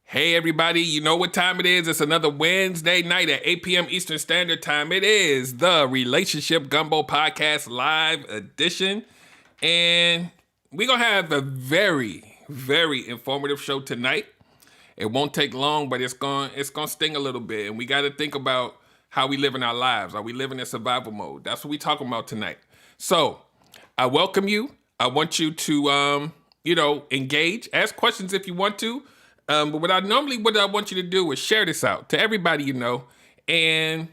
Hey everybody, you know what time it is. It's another Wednesday night at 8 p.m. Eastern Standard Time. It is the Relationship Gumbo Podcast Live Edition. And we're going to have a very, very informative show tonight. It won't take long, but it's going to sting a little bit. And we got to think about how we live in our lives. Are we living in survival mode? That's what we're talking about tonight. So I welcome you. I want you to, engage, ask questions if you want to. But what I want you to do is share this out to everybody you know. And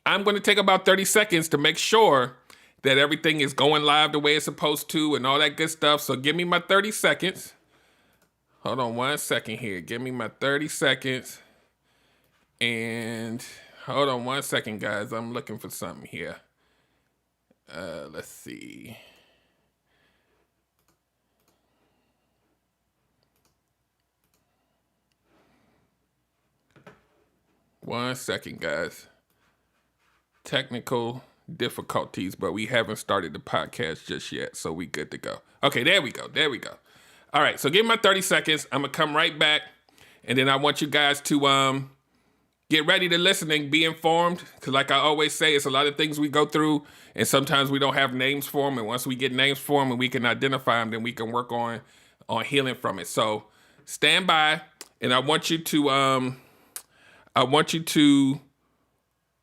I'm going to take about 30 seconds to make sure that everything is going live the way it's supposed to and all that good stuff. So give me my 30 seconds. Hold on 1 second here. Give me my 30 seconds. And hold on 1 second, guys. I'm looking for something here. Let's see. One second, guys. Technical difficulties, but we haven't started the podcast just yet, so we good to go. Okay, there we go. All right, so give me my 30 seconds. I'm going to come right back, and then I want you guys to get ready to listen and be informed, because like I always say, it's a lot of things we go through, and sometimes we don't have names for them, and once we get names for them and we can identify them, then we can work on healing from it. So stand by, and I want you to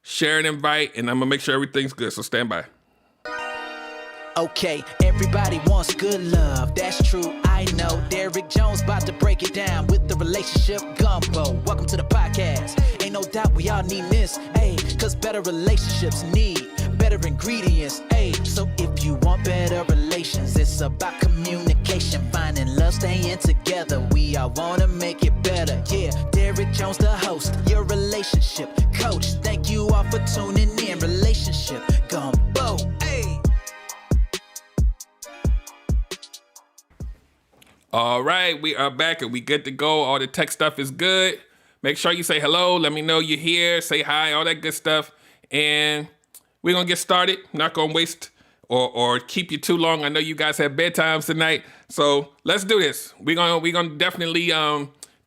share and invite, and I'm going to make sure everything's good, so stand by. Okay, everybody wants good love, that's true, I know. Derek Jones about to break it down with the Relationship Gumbo. Welcome to the podcast. Ain't no doubt we all need this, cause better relationships need better ingredients, so if you want better relations, it's about communication, finding love, staying together. We all want to make it better, yeah. Derek Jones, the host, your relationship coach. Thank you all for tuning in. Relationship Gumbo, All right, we are back and we good to go. All the tech stuff is good. Make sure you say hello. Let me know you're here. Say hi, all that good stuff. And we're going to get started. Not going to waste or keep you too long. I know you guys have bedtimes tonight. So let's do this. We're gonna definitely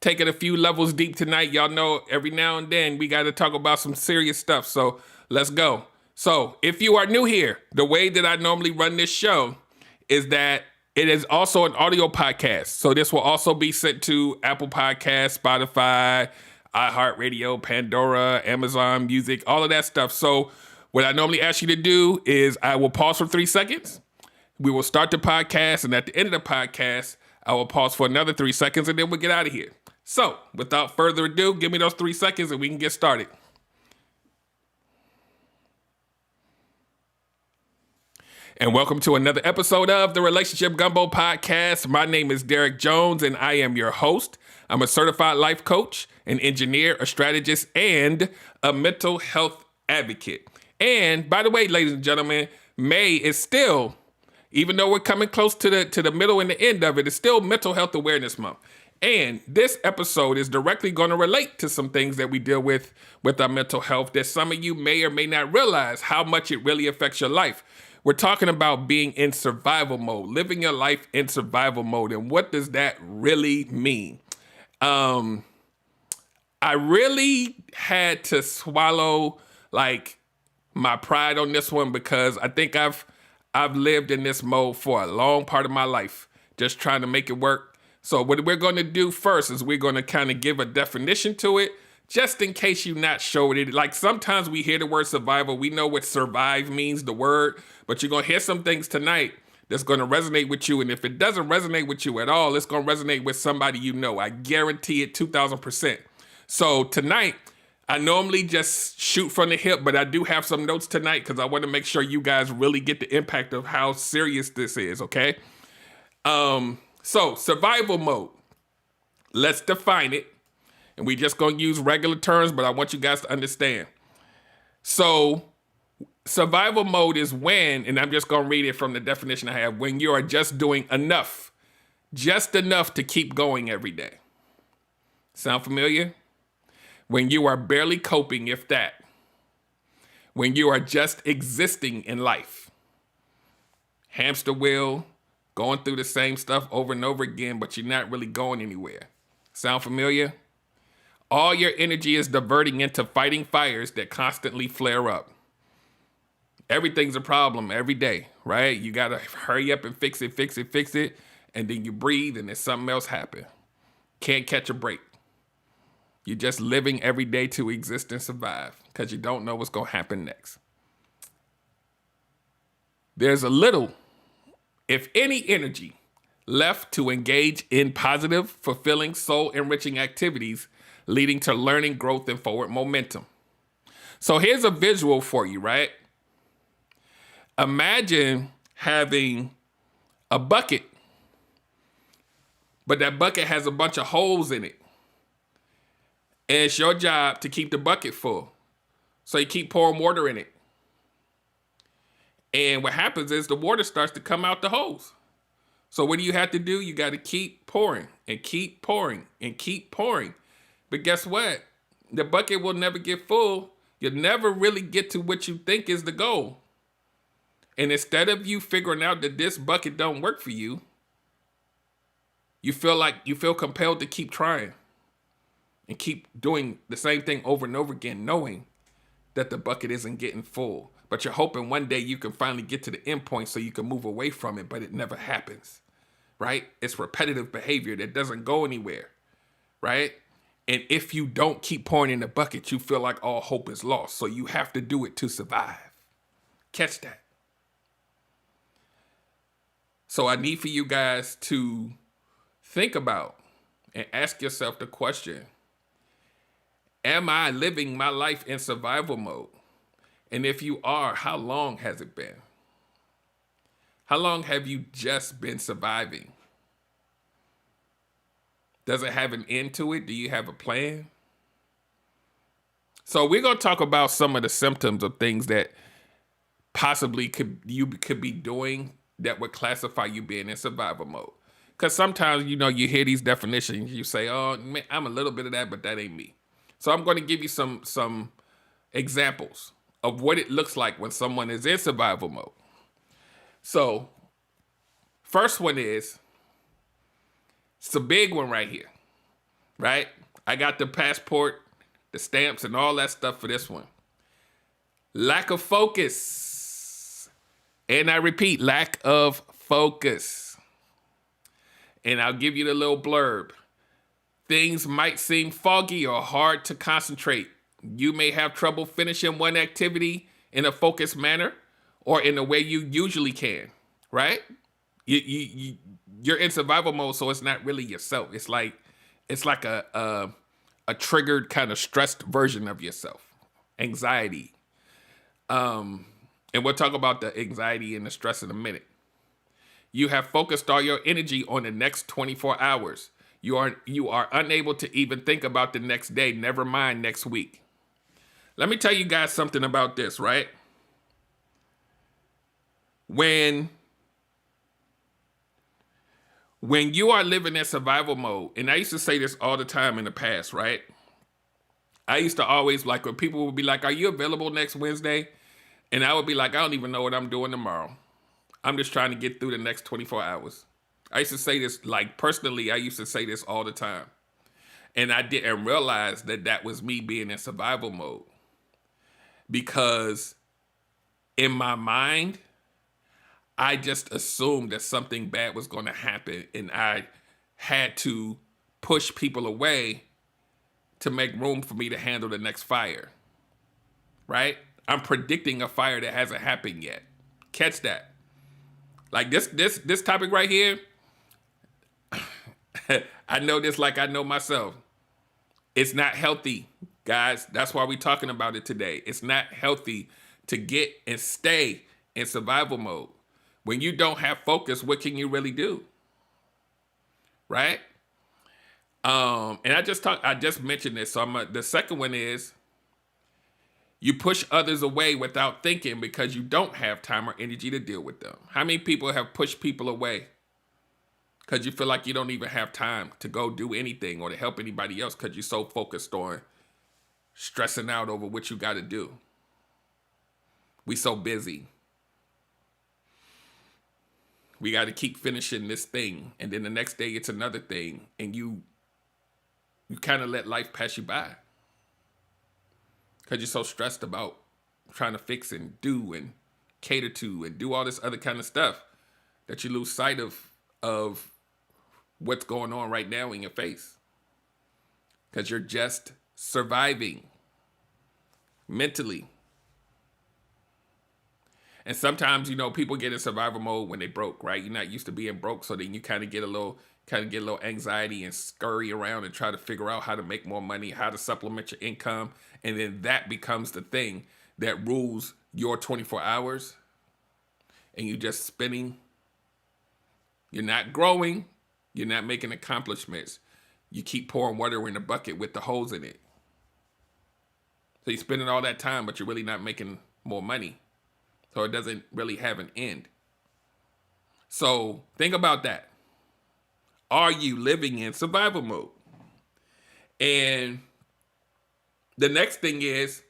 take it a few levels deep tonight. Y'all know every now and then we got to talk about some serious stuff. So let's go. So if you are new here, the way that I normally run this show is that it is also an audio podcast. So this will also be sent to Apple Podcasts, Spotify, iHeartRadio, Pandora, Amazon Music, all of that stuff. So what I normally ask you to do is I will pause for 3 seconds. We will start the podcast, and at the end of the podcast, I will pause for another 3 seconds, and then we'll get out of here. So without further ado, give me those 3 seconds and we can get started. And welcome to another episode of the Relationship Gumbo Podcast. My name is Derek Jones, and I am your host. I'm a certified life coach, an engineer, a strategist, and a mental health advocate. And by the way, ladies and gentlemen, May is still, even though we're coming close to the middle and the end of it, it's still Mental Health Awareness Month. And this episode is directly going to relate to some things that we deal with our mental health that some of you may or may not realize how much it really affects your life. We're talking about being in survival mode, living your life in survival mode. And what does that really mean? I really had to swallow my pride on this one, because I think I've lived in this mode for a long part of my life, just trying to make it work. So what we're going to do first is we're going to kind of give a definition to it, just in case you're not sure what it is. Like sometimes we hear the word survival, we know what survive means, the word, but you're going to hear some things tonight that's going to resonate with you. And if it doesn't resonate with you at all, it's going to resonate with somebody you know. I guarantee it 2,000%. So tonight, I normally just shoot from the hip, but I do have some notes tonight because I want to make sure you guys really get the impact of how serious this is, okay? So survival mode, let's define it. And we just going to use regular terms, but I want you guys to understand. So survival mode is when, and I'm just going to read it from the definition I have, when you are just doing enough, just enough to keep going every day. Sound familiar? When you are barely coping, if that. When you are just existing in life. Hamster wheel, going through the same stuff over and over again, but you're not really going anywhere. Sound familiar? All your energy is diverting into fighting fires that constantly flare up. Everything's a problem every day, right? You got to hurry up and fix it, fix it, fix it. And then you breathe and then something else happens. Can't catch a break. You're just living every day to exist and survive because you don't know what's going to happen next. There's a little, if any, energy left to engage in positive, fulfilling, soul-enriching activities leading to learning, growth, and forward momentum. So here's a visual for you, right? Imagine having a bucket, but that bucket has a bunch of holes in it. And it's your job to keep the bucket full. So you keep pouring water in it. And what happens is the water starts to come out the hose. So what do you have to do? You got to keep pouring and keep pouring and keep pouring. But guess what? The bucket will never get full. You'll never really get to what you think is the goal. And instead of you figuring out that this bucket don't work for you, you feel compelled to keep trying and keep doing the same thing over and over again, knowing that the bucket isn't getting full. But you're hoping one day you can finally get to the end point so you can move away from it, but it never happens, right? It's repetitive behavior that doesn't go anywhere, right? And if you don't keep pouring in the bucket, you feel like all hope is lost. So you have to do it to survive. Catch that. So I need for you guys to think about and ask yourself the question, am I living my life in survival mode? And if you are, how long has it been? How long have you just been surviving? Does it have an end to it? Do you have a plan? So we're going to talk about some of the symptoms of things that possibly you could be doing that would classify you being in survival mode. Because sometimes, you hear these definitions, you say, oh, man, I'm a little bit of that, but that ain't me. So I'm going to give you some examples of what it looks like when someone is in survival mode. So first one is, it's a big one right here, right? I got the passport, the stamps, and all that stuff for this one. Lack of focus. And I repeat, lack of focus. And I'll give you the little blurb. Things might seem foggy or hard to concentrate. You may have trouble finishing one activity in a focused manner or in the way you usually can, right? You're in survival mode, so it's not really yourself. It's like a triggered kind of stressed version of yourself. Anxiety. And we'll talk about the anxiety and the stress in a minute. You have focused all your energy on the next 24 hours. You are unable to even think about the next day, never mind next week. Let me tell you guys something about this, right? When you are living in survival mode, and I used to say this all the time in the past, right? I used to always, when people would be like, are you available next Wednesday? And I would be like, I don't even know what I'm doing tomorrow. I'm just trying to get through the next 24 hours. I used to say this, personally, I used to say this all the time. And I didn't realize that was me being in survival mode. Because in my mind, I just assumed that something bad was going to happen. And I had to push people away to make room for me to handle the next fire. Right? I'm predicting a fire that hasn't happened yet. Catch that. Like this topic right here, I know this like I know myself. It's not healthy, guys. That's why we're talking about it today. It's not healthy to get and stay in survival mode. When you don't have focus, what can you really do? Right? And I just mentioned this. So the second one is you push others away without thinking because you don't have time or energy to deal with them. How many people have pushed people away because you feel like you don't even have time to go do anything or to help anybody else because you're so focused on stressing out over what you got to do? We so busy. We got to keep finishing this thing. And then the next day it's another thing. And you you kind of let life pass you by because you're so stressed about trying to fix and do and cater to and do all this other kind of stuff that you lose sight of what's going on right now in your face because you're just surviving mentally. And sometimes, people get in survival mode when they broke, right? You're not used to being broke, so then you kind of get a little anxiety and scurry around and try to figure out how to make more money, how to supplement your income, and then that becomes the thing that rules your 24 hours, and you're just spinning. You're not growing. You're not making accomplishments. You keep pouring water in the bucket with the holes in it. So you're spending all that time, but you're really not making more money. So it doesn't really have an end. So think about that. Are you living in survival mode? And the next thing is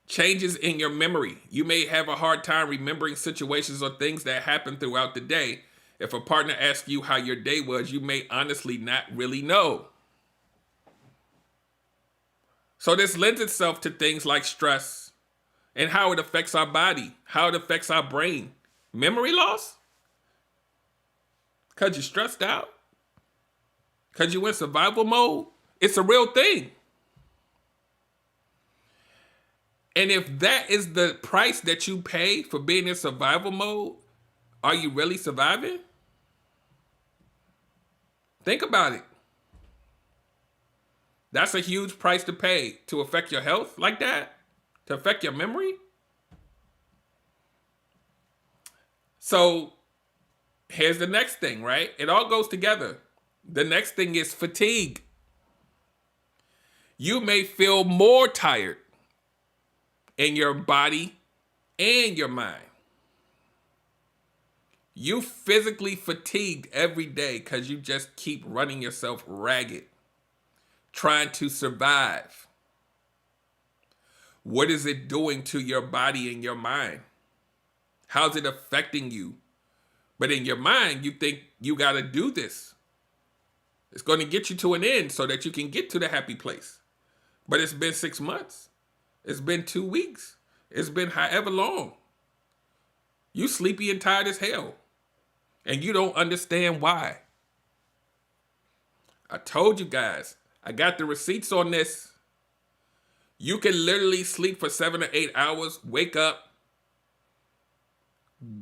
changes in your memory. You may have a hard time remembering situations or things that happen throughout the day. If a partner asks you how your day was, you may honestly not really know. So this lends itself to things like stress and how it affects our body, how it affects our brain. Memory loss? Because you're stressed out? Because you in survival mode? It's a real thing. And if that is the price that you pay for being in survival mode, are you really surviving? Think about it. That's a huge price to pay to affect your health like that, to affect your memory. So here's the next thing, right? It all goes together. The next thing is fatigue. You may feel more tired in your body and your mind. You physically fatigued every day because you just keep running yourself ragged, trying to survive. What is it doing to your body and your mind? How's it affecting you? But in your mind, you think you got to do this. It's going to get you to an end so that you can get to the happy place. But it's been 6 months. It's been 2 weeks. It's been however long. You sleepy and tired as hell. And you don't understand why. I told you guys, I got the receipts on this. You can literally sleep for 7 or 8 hours, wake up,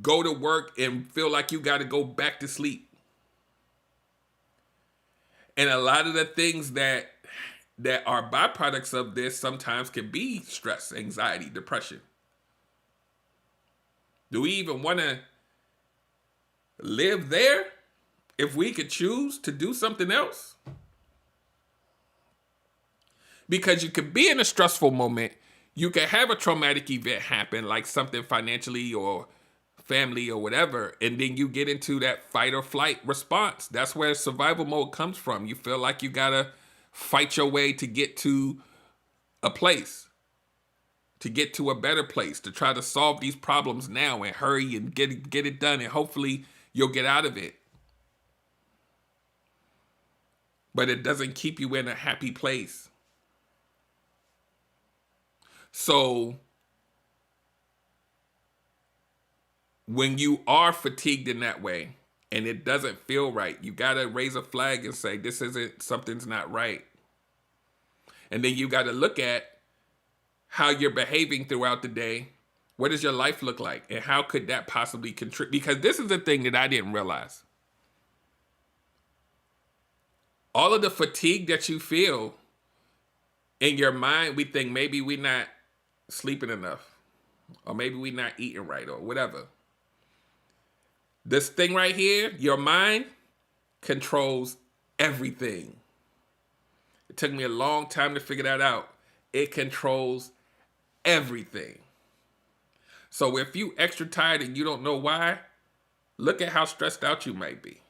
go to work, and feel like you got to go back to sleep. And a lot of the things that are byproducts of this sometimes can be stress, anxiety, depression. Do we even want to live there if we could choose to do something else? Because you could be in a stressful moment. You could have a traumatic event happen, like something financially or family or whatever, and then you get into that fight or flight response. That's where survival mode comes from. You feel like you gotta fight your way to get to a place, to get to a better place, to try to solve these problems now and hurry and get it done, and hopefully you'll get out of it. But it doesn't keep you in a happy place. So when you are fatigued in that way and it doesn't feel right, you got to raise a flag and say, something's not right. And then you got to look at how you're behaving throughout the day. What does your life look like? And how could that possibly contribute? Because this is the thing that I didn't realize. All of the fatigue that you feel in your mind, we think maybe we're not sleeping enough, or maybe we're not eating right, or whatever. This thing right here, your mind, controls everything. It took me a long time to figure that out. It controls everything. So if you extra tired and you don't know why, look at how stressed out you might be.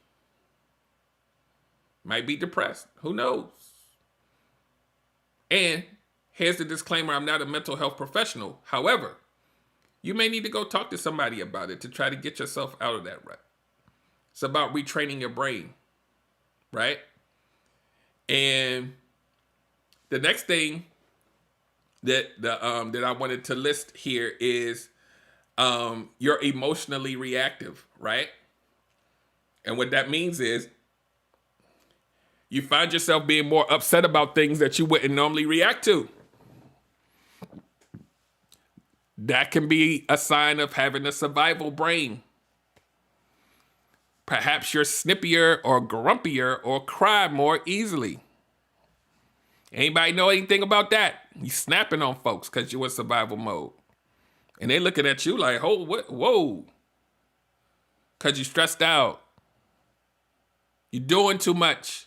Might be depressed. Who knows? And here's the disclaimer, I'm not a mental health professional. However, you may need to go talk to somebody about it to try to get yourself out of that rut. It's about retraining your brain, right? And The next thing that I wanted to list here is you're emotionally reactive, right? And what that means is you find yourself being more upset about things that you wouldn't normally react to. That can be a sign of having a survival brain. Perhaps you're snippier or grumpier or cry more easily. Anybody know anything about that? You snapping on folks because you're in survival mode. And they looking at you like, oh, what? Whoa. Because you stressed out. You're doing too much.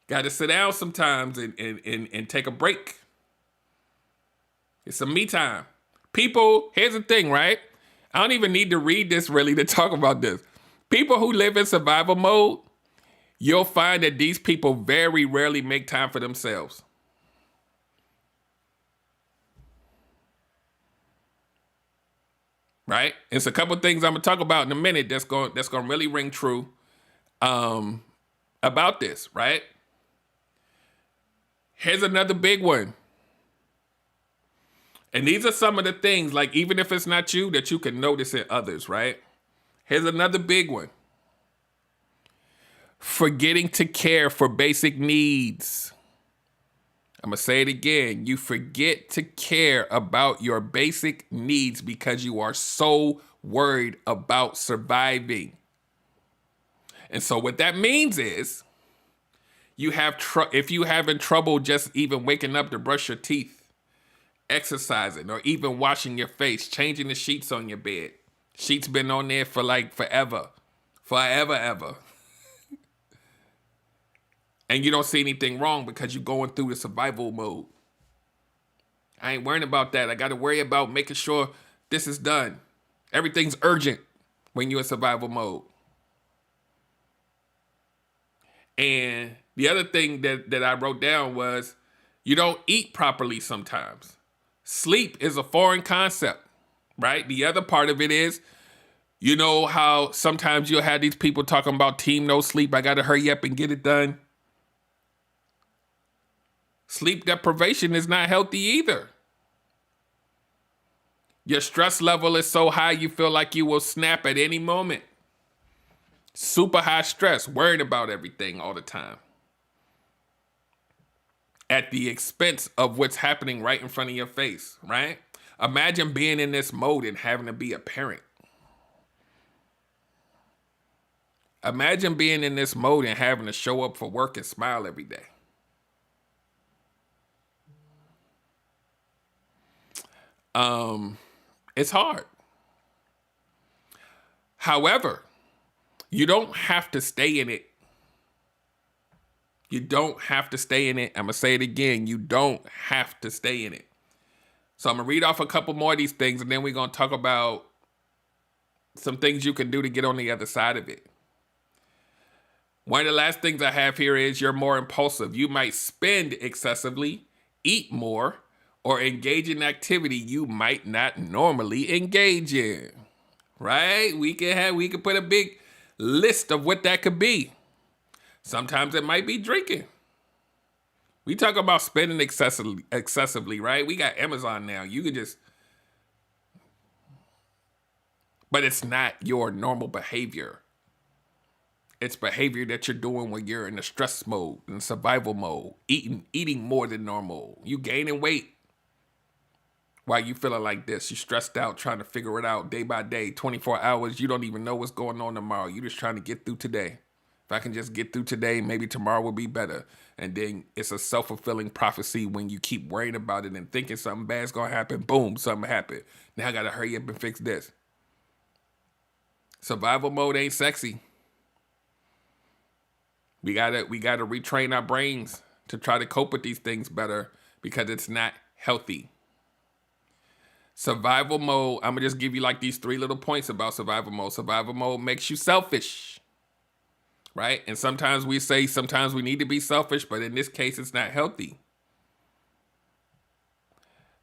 Got to sit down sometimes and take a break. It's some me time. People, here's the thing, right? I don't even need to read this really to talk about this. People who live in survival mode, you'll find that these people very rarely make time for themselves. Right? It's a couple things I'm gonna talk about in a minute that's gonna really ring true about this, right? Here's another big one. And these are some of the things, like even if it's not you, that you can notice in others, right? Here's another big one. Forgetting to care for basic needs. I'm going to say it again. You forget to care about your basic needs because you are so worried about surviving. And so what that means is you have if you having trouble just even waking up to brush your teeth, exercising, or even washing your face, changing the sheets on your bed. Sheets been on there for like forever. Ever. And you don't see anything wrong because you're going through the survival mode. I ain't worrying about that. I got to worry about making sure this is done. Everything's urgent when you're in survival mode. And the other thing that I wrote down was you don't eat properly sometimes. Sleep is a foreign concept, right? The other part of it is, you know how sometimes you'll have these people talking about team no sleep. I got to hurry up and get it done. Sleep deprivation is not healthy either. Your stress level is so high you feel like you will snap at any moment. Super high stress, worried about everything all the time. At the expense of what's happening right in front of your face, right? Imagine being in this mode and having to be a parent. Imagine being in this mode and having to show up for work and smile every day. It's hard. However, you don't have to stay in it. You don't have to stay in it. I'm going to say it again. You don't have to stay in it. So I'm going to read off a couple more of these things, and then we're going to talk about some things you can do to get on the other side of it. One of the last things I have here is you're more impulsive. You might spend excessively, eat more, or engage in activity you might not normally engage in. Right? We could put a big list of what that could be. Sometimes it might be drinking. We talk about spending excessively, right? We got Amazon now. You could just, but it's not your normal behavior. It's behavior that you're doing when you're in the stress mode, in survival mode, eating more than normal. You gaining weight. Why you feeling like this? You stressed out, trying to figure it out day by day, 24 hours. You don't even know what's going on tomorrow. You're just trying to get through today. If I can just get through today, maybe tomorrow will be better. And then it's a self-fulfilling prophecy when you keep worrying about it and thinking something bad's going to happen. Boom, something happened. Now I got to hurry up and fix this. Survival mode ain't sexy. We gotta retrain our brains to try to cope with these things better because it's not healthy. Survival mode, I'm going to just give you like these 3 little points about survival mode. Survival mode makes you selfish, right? And sometimes we say sometimes we need to be selfish, but in this case, it's not healthy.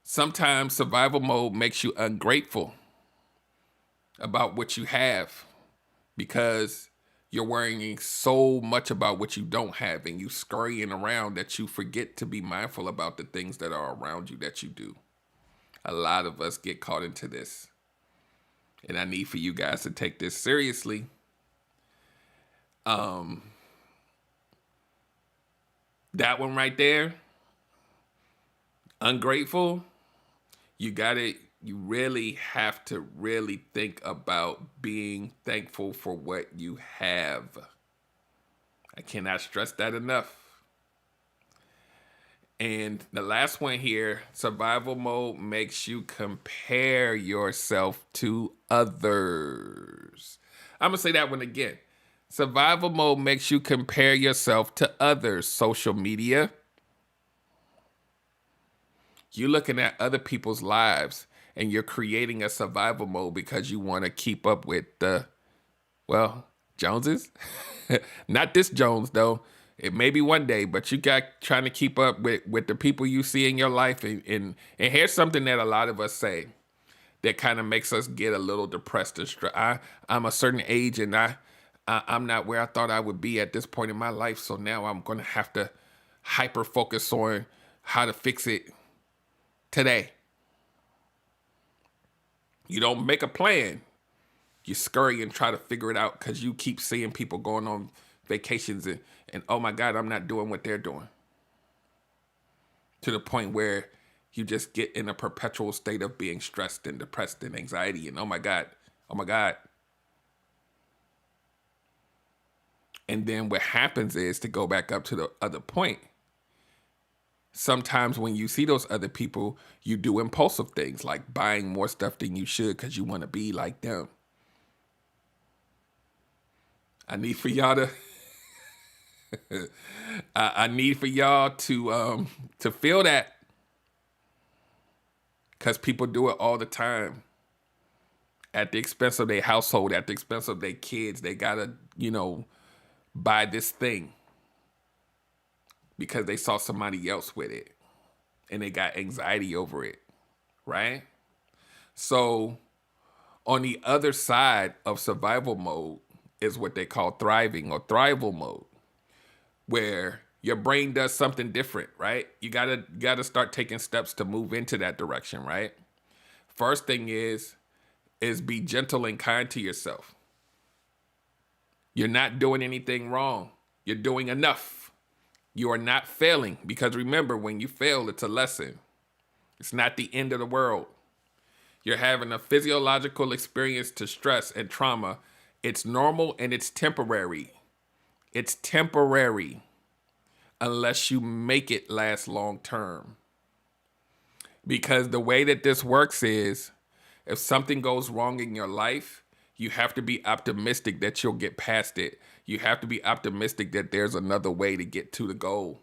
Sometimes survival mode makes you ungrateful about what you have because You're worrying so much about what you don't have, and you scurrying around that you forget to be mindful about the things that are around you that you do. A lot of us get caught into this. And I need for you guys to take this seriously. That one right there, ungrateful, you really have to really think about being thankful for what you have. I cannot stress that enough. And the last one here, survival mode makes you compare yourself to others. I'm going to say that one again. Survival mode makes you compare yourself to others. Social media. You're looking at other people's lives and you're creating a survival mode because you want to keep up with the, Joneses. Not this Jones, though. It may be one day, but you got trying to keep up with the people you see in your life. And here's something that a lot of us say that kind of makes us get a little depressed and stressed. I'm a certain age and I'm not where I thought I would be at this point in my life. So now I'm going to have to hyper focus on how to fix it today. You don't make a plan. You scurry and try to figure it out because you keep seeing people going on vacations and oh my God, I'm not doing what they're doing. To the point where you just get in a perpetual state of being stressed and depressed and anxiety and oh my God. And then what happens is, to go back up to the other point, sometimes when you see those other people, you do impulsive things like buying more stuff than you should because you want to be like them. I need for y'all to I need for y'all to feel that, because people do it all the time at the expense of their household, at the expense of their kids. They gotta, buy this thing because they saw somebody else with it and they got anxiety over it, right? So on the other side of survival mode is what they call thriving or thrival mode, where your brain does something different, right? You gotta start taking steps to move into that direction, right? First thing is be gentle and kind to yourself. You're not doing anything wrong. You're doing enough. You are not failing, because remember, when you fail, it's a lesson. It's not the end of the world. You're having a physiological experience to stress and trauma. It's normal and it's temporary. It's temporary unless you make it last long term. Because the way that this works is, if something goes wrong in your life, you have to be optimistic that you'll get past it. You have to be optimistic that there's another way to get to the goal.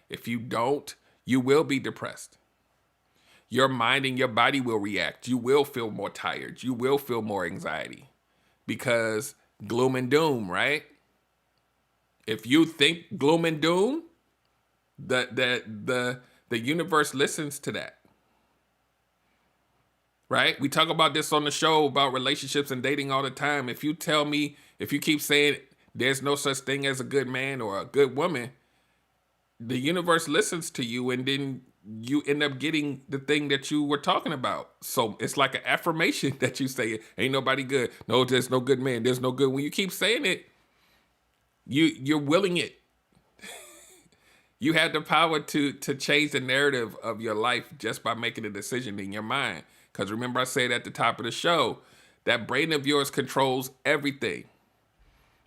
If you don't, you will be depressed. Your mind and your body will react. You will feel more tired. You will feel more anxiety, because gloom and doom, right? If you think gloom and doom, the universe listens to that. Right? We talk about this on the show about relationships and dating all the time. If you keep saying there's no such thing as a good man or a good woman, the universe listens to you, and then you end up getting the thing that you were talking about. So it's like an affirmation that you say, ain't nobody good. No, there's no good man. There's no good. When you keep saying it, you're willing it. You have the power to change the narrative of your life just by making a decision in your mind. Because remember, I said at the top of the show, that brain of yours controls everything.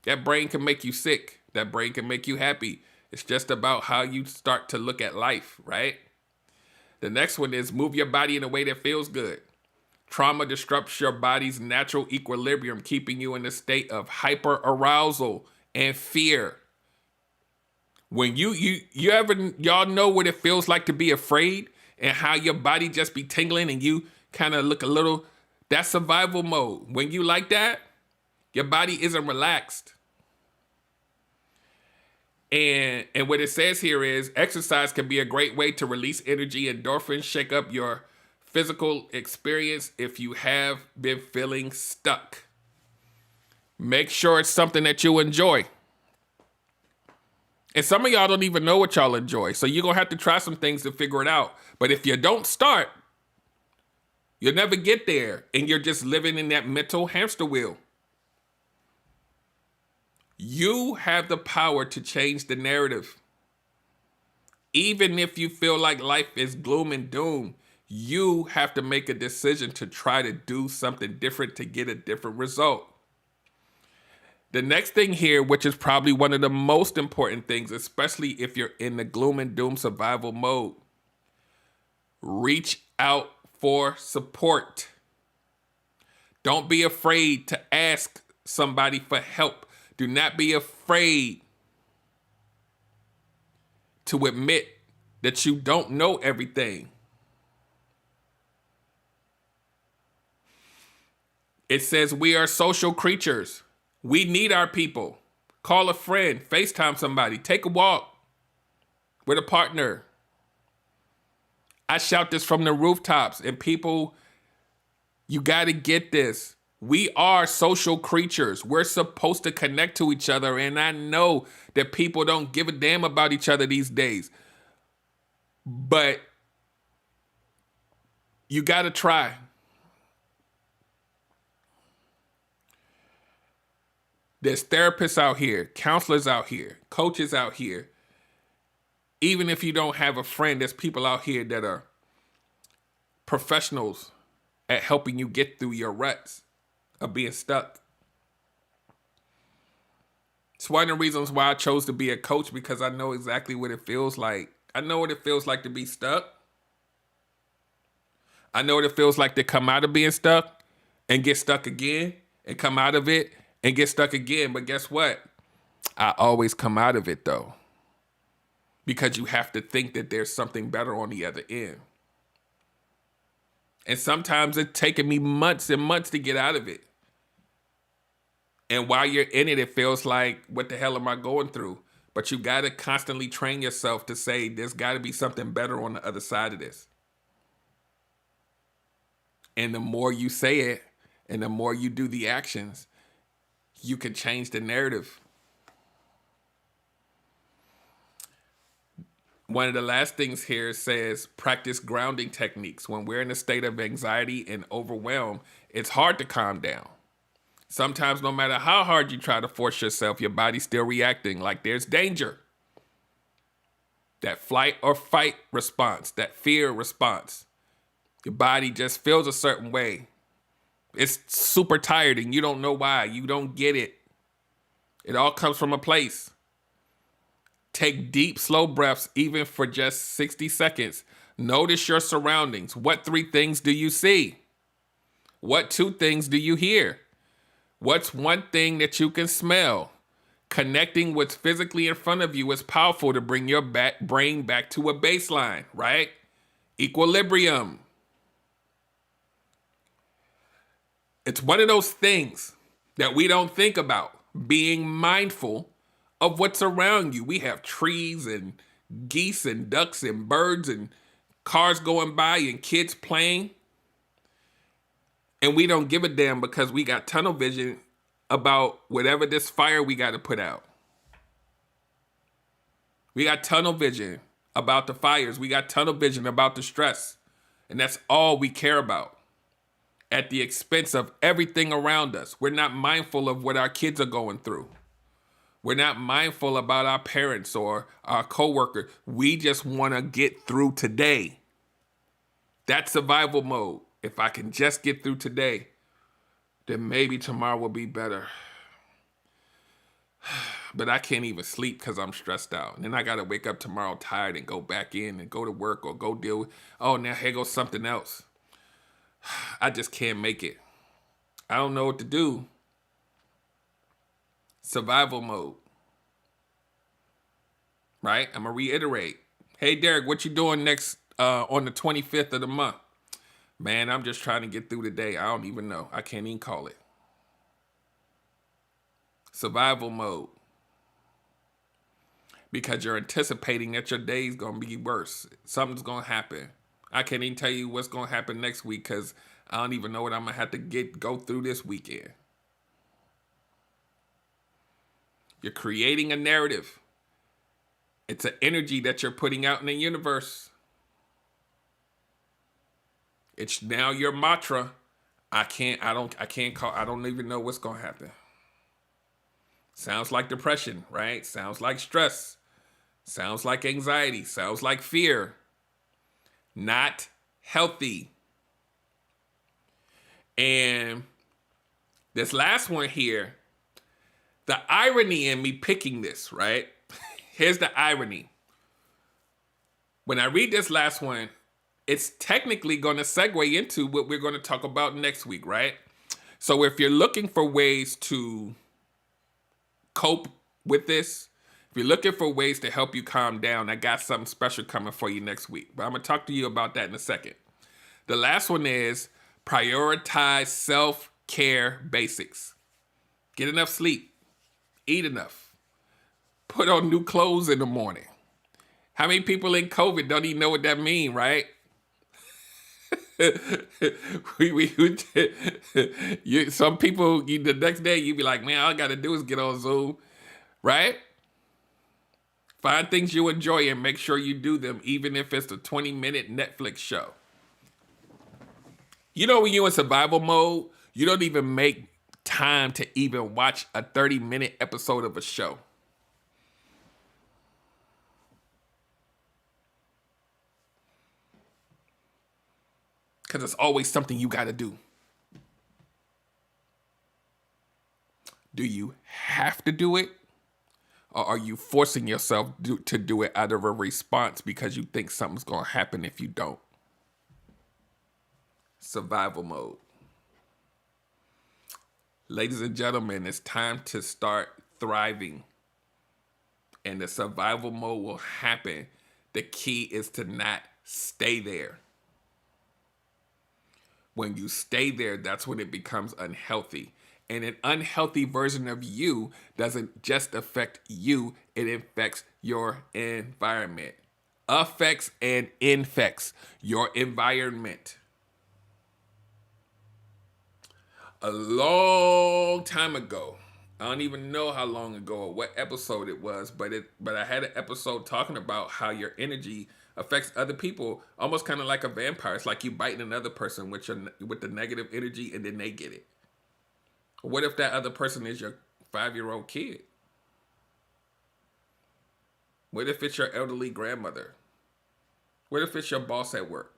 That brain can make you sick. That brain can make you happy. It's just about how you start to look at life, right? The next one is move your body in a way that feels good. Trauma disrupts your body's natural equilibrium, keeping you in a state of hyperarousal and fear. When y'all know what it feels like to be afraid and how your body just be tingling and you kind of look a little, that's survival mode. When you like that, your body isn't relaxed. And what it says here is exercise can be a great way to release energy, endorphins, shake up your physical experience if you have been feeling stuck. Make sure it's something that you enjoy. And some of y'all don't even know what y'all enjoy. So you're going to have to try some things to figure it out. But if you don't start, you'll never get there. And you're just living in that mental hamster wheel. You have the power to change the narrative. Even if you feel like life is gloom and doom, you have to make a decision to try to do something different to get a different result. The next thing here, which is probably one of the most important things, especially if you're in the gloom and doom survival mode, reach out for support. Don't be afraid to ask somebody for help. Do not be afraid to admit that you don't know everything. It says we are social creatures. We need our people. Call a friend, FaceTime somebody, take a walk with a partner. I shout this from the rooftops, and people, you got to get this. We are social creatures. We're supposed to connect to each other, and I know that people don't give a damn about each other these days. But you got to try. There's therapists out here, counselors out here, coaches out here. Even if you don't have a friend, there's people out here that are professionals at helping you get through your ruts of being stuck. It's one of the reasons why I chose to be a coach, because I know exactly what it feels like. I know what it feels like to be stuck. I know what it feels like to come out of being stuck and get stuck again and come out of it and get stuck again. But guess what? I always come out of it though. Because you have to think that there's something better on the other end. And sometimes it's taken me months and months to get out of it. And while you're in it, it feels like, what the hell am I going through? But you got to constantly train yourself to say, there's got to be something better on the other side of this. And the more you say it, and the more you do the actions, you can change the narrative. One of the last things here says, practice grounding techniques. When we're in a state of anxiety and overwhelm, it's hard to calm down. Sometimes no matter how hard you try to force yourself, your body's still reacting like there's danger. That flight or fight response, that fear response. Your body just feels a certain way. It's super tired and you don't know why. You don't get it. It all comes from a place. Take deep, slow breaths, even for just 60 seconds. Notice your surroundings. What 3 things do you see? What 2 things do you hear? What's 1 thing that you can smell? Connecting what's physically in front of you is powerful to bring your brain back to a baseline, right? Equilibrium. It's one of those things that we don't think about, being mindful of what's around you. We have trees and geese and ducks and birds and cars going by and kids playing. And we don't give a damn because we got tunnel vision about whatever this fire we got to put out. We got tunnel vision about the fires. We got tunnel vision about the stress. And that's all we care about, at the expense of everything around us. We're not mindful of what our kids are going through. We're not mindful about our parents or our coworkers. We just want to get through today. That's survival mode. If I can just get through today, then maybe tomorrow will be better. But I can't even sleep because I'm stressed out. And then I got to wake up tomorrow tired and go back in and go to work or go deal with, oh, now here goes something else. I just can't make it. I don't know what to do. Survival mode. Right? I'm going to reiterate. Hey, Derek, what you doing next on the 25th of the month? Man, I'm just trying to get through the day. I don't even know. I can't even call it. Survival mode. Because you're anticipating that your day's going to be worse. Something's going to happen. I can't even tell you what's going to happen next week because I don't even know what I'm going to have to go through this weekend. You're creating a narrative. It's an energy that you're putting out in the universe. It's now your mantra. I don't even know what's going to happen. Sounds like depression, right? Sounds like stress. Sounds like anxiety. Sounds like fear. Not healthy. And this last one here, the irony in me picking this, right? Here's the irony. When I read this last one, it's technically going to segue into what we're going to talk about next week, right? So if you're looking for ways to cope with this, if you're looking for ways to help you calm down, I got something special coming for you next week. But I'm going to talk to you about that in a second. The last one is prioritize self-care basics. Get enough sleep. Eat enough. Put on new clothes in the morning. How many people in COVID don't even know what that means, right? Some people, the next day, you be like, man, all I got to do is get on Zoom, right? Find things you enjoy and make sure you do them, even if it's a 20-minute Netflix show. You know, when you're in survival mode, you don't even make time to even watch a 30-minute episode of a show. Because it's always something you got to do. Do you have to do it? Or are you forcing yourself to do it out of a response because you think something's going to happen if you don't? Survival mode. Ladies and gentlemen, it's time to start thriving. And the survival mode will happen. The key is to not stay there. When you stay there, that's when it becomes unhealthy. And an unhealthy version of you doesn't just affect you, it affects your environment. Affects and infects your environment. A long time ago, I don't even know how long ago or what episode it was, but I had an episode talking about how your energy affects other people, almost kind of like a vampire. It's like you biting another person with the negative energy, and then they get it. What if that other person is your 5-year-old kid? What if it's your elderly grandmother? What if it's your boss at work?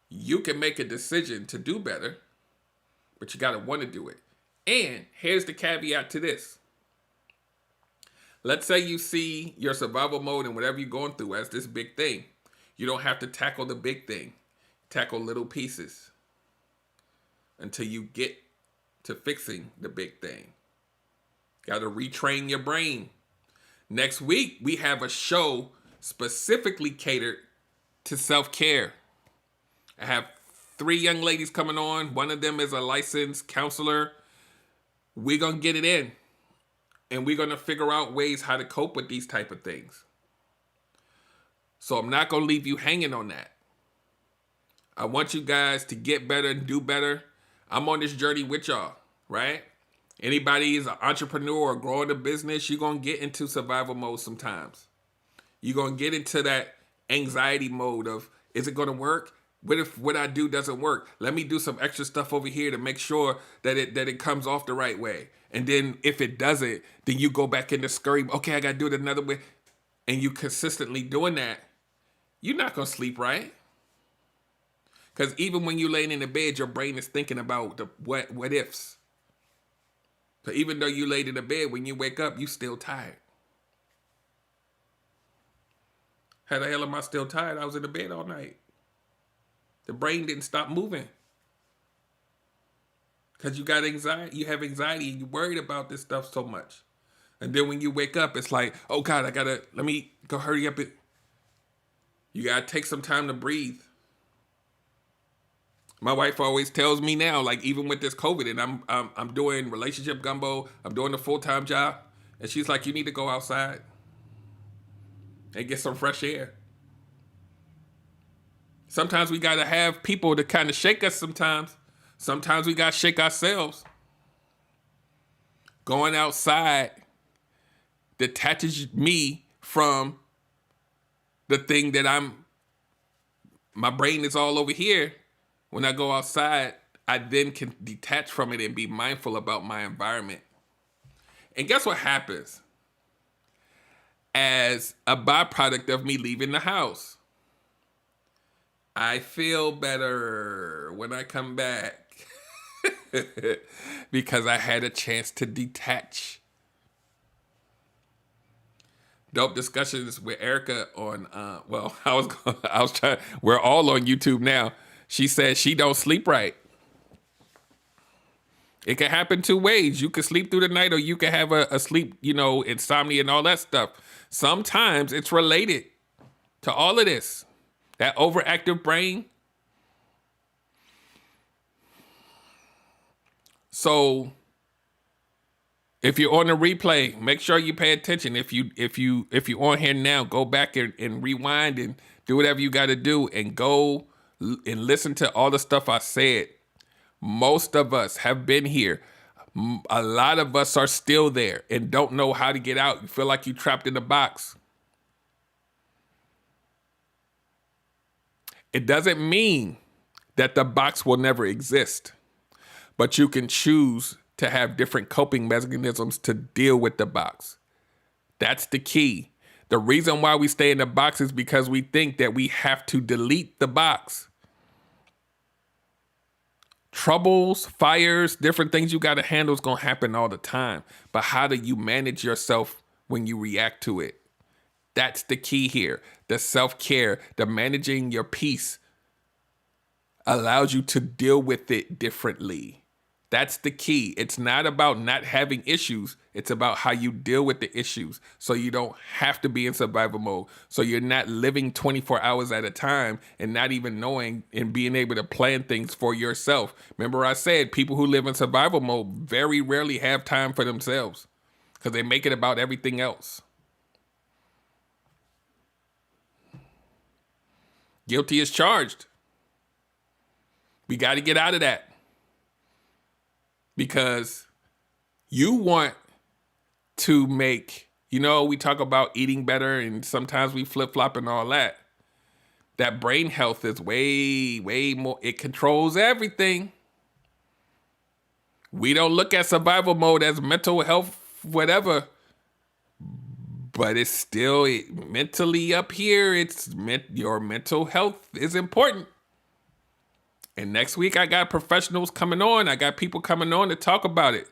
You can make a decision to do better, but you got to want to do it. And here's the caveat to this. Let's say you see your survival mode and whatever you're going through as this big thing. You don't have to tackle the big thing. Tackle little pieces until you get to fixing the big thing. Got to retrain your brain. Next week, we have a show specifically catered to self-care. I have 3 young ladies coming on. One of them is a licensed counselor. We're going to get it in. And we're going to figure out ways how to cope with these type of things. So I'm not going to leave you hanging on that. I want you guys to get better and do better. I'm on this journey with y'all, right? Anybody is an entrepreneur or growing a business, you're going to get into survival mode sometimes. You're going to get into that anxiety mode of, is it going to work? What if what I do doesn't work? Let me do some extra stuff over here to make sure that it comes off the right way. And then if it doesn't, then you go back into scurry. Okay, I got to do it another way. And you consistently doing that, you're not going to sleep right. Because even when you're laying in the bed, your brain is thinking about the what ifs. So even though you laid in the bed, when you wake up, you still tired. How the hell am I still tired? I was in the bed all night. The brain didn't stop moving. Because you got anxiety, you have anxiety, and you're worried about this stuff so much. And then when you wake up, it's like, oh God, let me go hurry up. You gotta take some time to breathe. My wife always tells me now, like even with this COVID, and I'm doing relationship gumbo, I'm doing a full-time job, and she's like, you need to go outside and get some fresh air. Sometimes we gotta have people to kind of shake us sometimes. Sometimes we gotta shake ourselves. Going outside detaches me from the thing that my brain is all over here. When I go outside, I then can detach from it and be mindful about my environment. And guess what happens? As a byproduct of me leaving the house, I feel better when I come back because I had a chance to detach. Dope discussions with Erica on, I was trying, we're all on YouTube now. She said she don't sleep right. It can happen two ways. You can sleep through the night, or you can have a sleep, insomnia and all that stuff. Sometimes it's related to all of this. That overactive brain. So if you're on the replay, make sure you pay attention. If you're on here now, go back and rewind and do whatever you got to do, and go and listen to all the stuff I said. Most of us have been here. A lot of us are still there and don't know how to get out. You feel like you're trapped in a box. It doesn't mean that the box will never exist, but you can choose to have different coping mechanisms to deal with the box. That's the key. The reason why we stay in the box is because we think that we have to delete the box. Troubles, fires, different things you got to handle is going to happen all the time. But how do you manage yourself when you react to it? That's the key here. The self-care, the managing your peace allows you to deal with it differently. That's the key. It's not about not having issues. It's about how you deal with the issues, so you don't have to be in survival mode. So you're not living 24 hours at a time and not even knowing and being able to plan things for yourself. Remember I said people who live in survival mode very rarely have time for themselves because they make it about everything else. Guilty as charged. We got to get out of that. Because you want to make, we talk about eating better and sometimes we flip-flop and all that. That brain health is way, way more. It controls everything. We don't look at survival mode as mental health, whatever. But it's still mentally up here. Your mental health is important. And next week, I got professionals coming on. I got people coming on to talk about it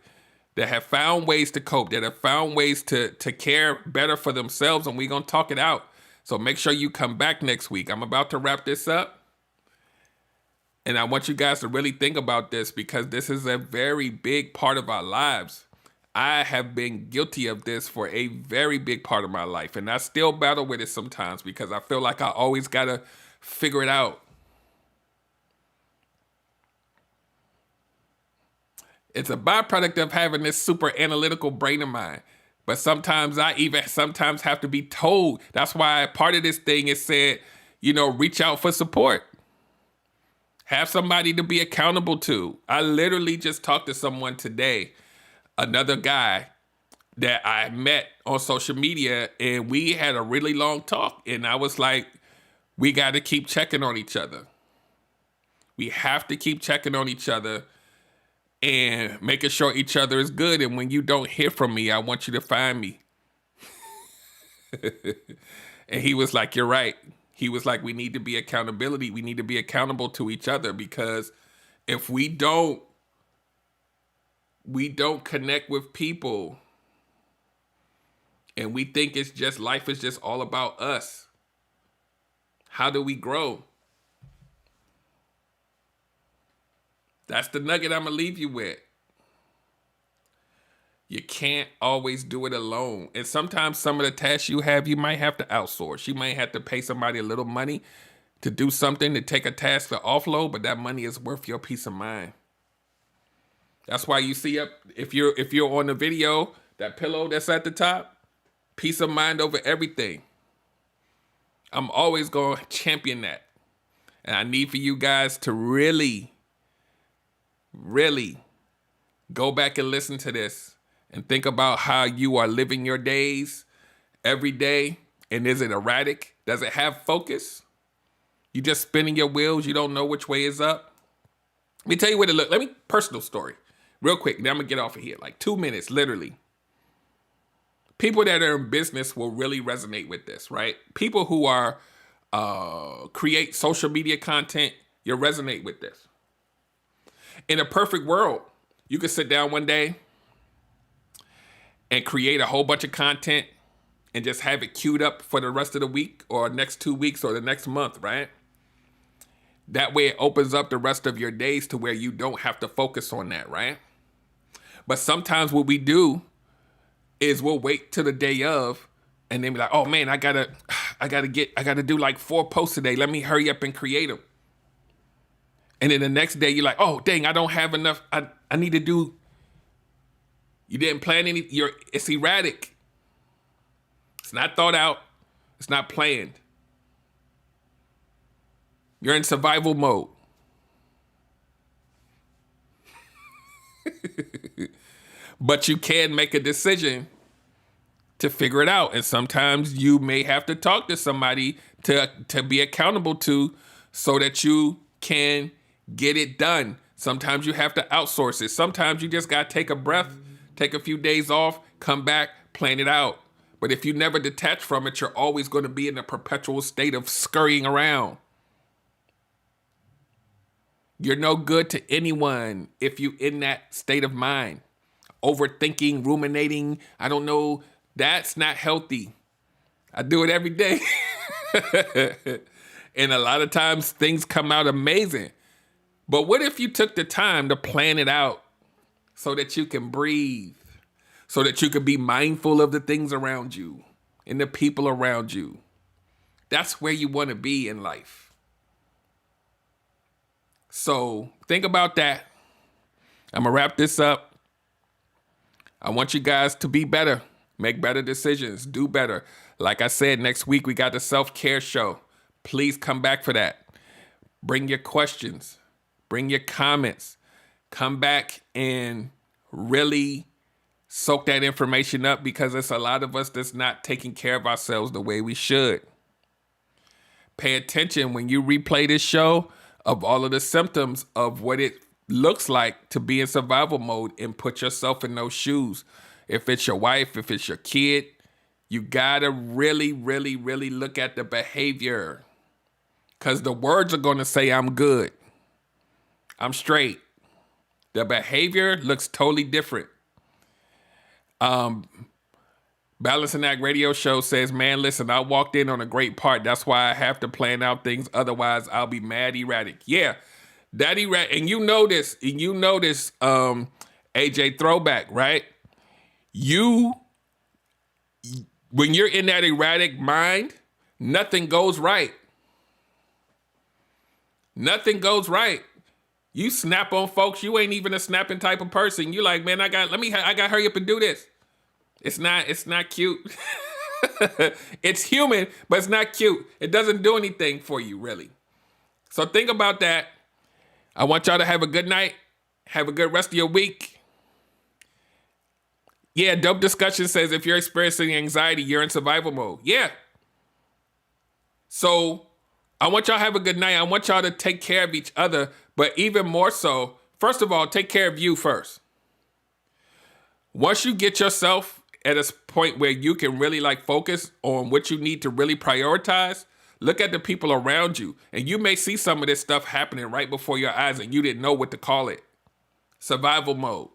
that have found ways to cope, that have found ways to care better for themselves, and we're going to talk it out. So make sure you come back next week. I'm about to wrap this up. And I want you guys to really think about this because this is a very big part of our lives. I have been guilty of this for a very big part of my life, and I still battle with it sometimes because I feel like I always got to figure it out. It's a byproduct of having this super analytical brain of mine. But sometimes I even have to be told. That's why part of this thing is said, reach out for support. Have somebody to be accountable to. I literally just talked to someone today, another guy that I met on social media, and we had a really long talk. And I was like, we got to keep checking on each other. We have to keep checking on each other and making sure each other is good. And when you don't hear from me, I want you to find me. And he was like, you're right. He was like, we need to be accountability. We need to be accountable to each other because if we don't connect with people and we think life is just all about us, how do we grow? That's the nugget I'm going to leave you with. You can't always do it alone. And sometimes some of the tasks you have, you might have to outsource. You might have to pay somebody a little money to do something, to take a task to offload, but that money is worth your peace of mind. That's why you see if you're on the video, that pillow that's at the top, peace of mind over everything. I'm always going to champion that. And I need for you guys to really go back and listen to this and think about how you are living your days every day. And is it erratic? Does it have focus? You just spinning your wheels. You don't know which way is up. Let me tell you what it look. Let me personal story real quick. Then I'm gonna get off of here. Like 2 minutes, literally. People that are in business will really resonate with this, right? People who are create social media content, you'll resonate with this. In a perfect world, you could sit down one day and create a whole bunch of content and just have it queued up for the rest of the week or next 2 weeks or the next month, right? That way it opens up the rest of your days to where you don't have to focus on that, right? But sometimes what we do is we'll wait till the day of and then be like, oh man, I gotta do like 4 posts today. Let me hurry up and create them. And then the next day you're like, oh dang, I don't have enough. I need to do. You didn't plan any. It's erratic. It's not thought out. It's not planned. You're in survival mode. But you can make a decision to figure it out. And sometimes you may have to talk to somebody to be accountable to so that you can get it done. Sometimes you have to outsource it. Sometimes you just got to take a breath, take a few days off, come back, plan it out. But if you never detach from it, you're always going to be in a perpetual state of scurrying around. You're no good to anyone if you're in that state of mind. Overthinking, ruminating, I don't know, that's not healthy. I do it every day. And a lot of times things come out amazing. But what if you took the time to plan it out so that you can breathe, so that you can be mindful of the things around you and the people around you? That's where you want to be in life. So think about that. I'm going to wrap this up. I want you guys to be better, make better decisions, do better. Like I said, next week we got the self-care show. Please come back for that. Bring your questions, bring your comments, come back and really soak that information up because there's a lot of us that's not taking care of ourselves the way we should. Pay attention when you replay this show of all of the symptoms of what it looks like to be in survival mode and put yourself in those shoes. If it's your wife, if it's your kid, you gotta really, really, really look at the behavior because the words are gonna say, I'm good, I'm straight. The behavior looks totally different. Balance and Act radio show says, man, listen, I walked in on a great part. That's why I have to plan out things. Otherwise, I'll be mad erratic. Yeah, that erratic. And you know this, AJ Throwback, right? When you're in that erratic mind, nothing goes right. Nothing goes right. You snap on folks. You ain't even a snapping type of person. You like, man, I got to hurry up and do this. It's not cute. It's human, but it's not cute. It doesn't do anything for you, really. So think about that. I want y'all to have a good night. Have a good rest of your week. Yeah, Dope Discussion says if you're experiencing anxiety, you're in survival mode. Yeah. So I want y'all to have a good night. I want y'all to take care of each other, but even more so, first of all, take care of you first. Once you get yourself at a point where you can really focus on what you need to really prioritize, look at the people around you. And you may see some of this stuff happening right before your eyes and you didn't know what to call it. Survival mode.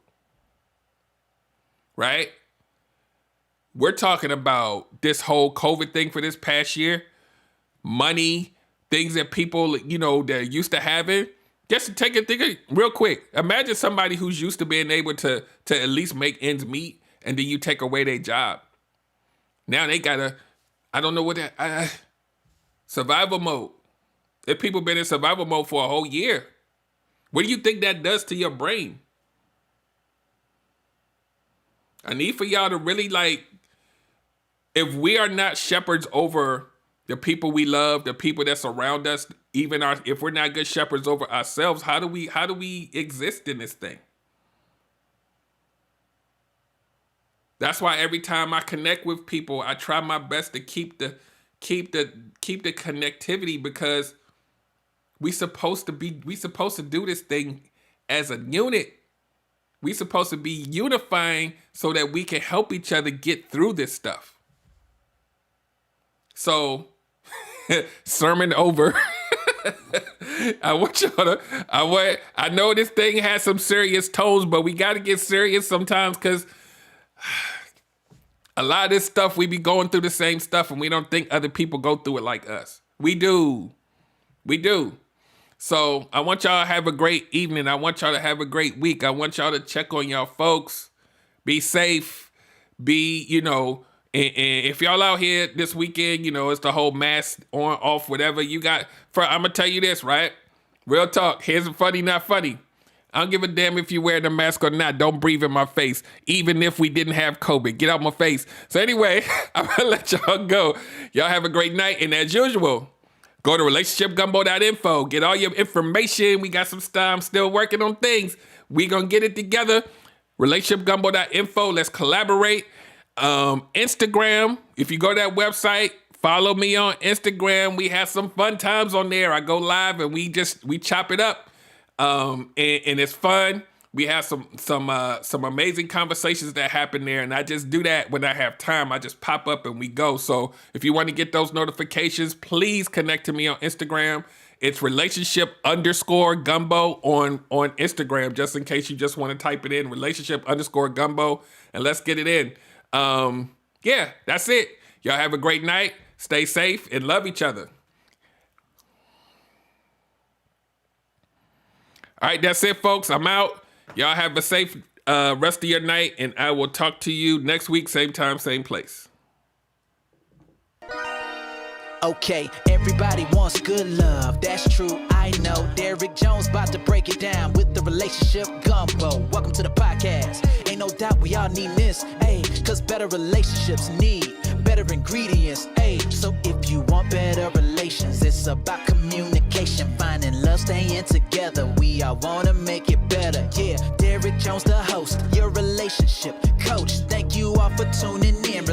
Right? We're talking about this whole COVID thing for this past year. Money, things that people, they're used to having. Just to take a thing real quick. Imagine somebody who's used to being able to at least make ends meet. And then you take away their job. Now they gotta, I don't know what that, survival mode. If people been in survival mode for a whole year, what do you think that does to your brain? I need for y'all to really if we are not shepherds over the people we love, the people that surround us, if we're not good shepherds over ourselves, how do we exist in this thing? That's why every time I connect with people, I try my best to keep the connectivity, because we supposed to do this thing as a unit. We supposed to be unifying so that we can help each other get through this stuff. So, sermon over. I know this thing has some serious tones, but we got to get serious sometimes, because a lot of this stuff, we be going through the same stuff and we don't think other people go through it like us. We do. So I want y'all to have a great evening. I want y'all to have a great week. I want y'all to check on y'all folks. Be safe. And if y'all out here this weekend, it's the whole mask on, off, whatever you got. I'm going to tell you this, right? Real talk. Here's a funny, not funny. I don't give a damn if you wear the mask or not. Don't breathe in my face. Even if we didn't have COVID. Get out my face. So anyway, I'm going to let y'all go. Y'all have a great night. And as usual, go to relationshipgumbo.info. Get all your information. We got some stuff. I'm still working on things. We going to get it together. Relationshipgumbo.info. Let's collaborate. Instagram. If you go to that website, follow me on Instagram. We have some fun times on there. I go live and we chop it up. And it's fun. We have some amazing conversations that happen there, and I just do that when I have time. I just pop up and we go. So if you want to get those notifications, please connect to me on Instagram. It's relationship_gumbo on Instagram, just in case you just want to type it in, relationship_gumbo, and let's get it in. Yeah, that's it. Y'all have a great night. Stay safe and love each other. All right, that's it, folks. I'm out. Y'all have a safe rest of your night, and I will talk to you next week, same time, same place. Okay, everybody wants good love, that's true, I know. Derrick Jones about to break it down with the relationship gumbo. Welcome to the podcast. Ain't no doubt we all need this, cause better relationships need better ingredients, so if you want better relations, it's about communication, finding love, staying together. We all wanna make it better, yeah. Derrick Jones, the host, your relationship coach. Thank you all for tuning in.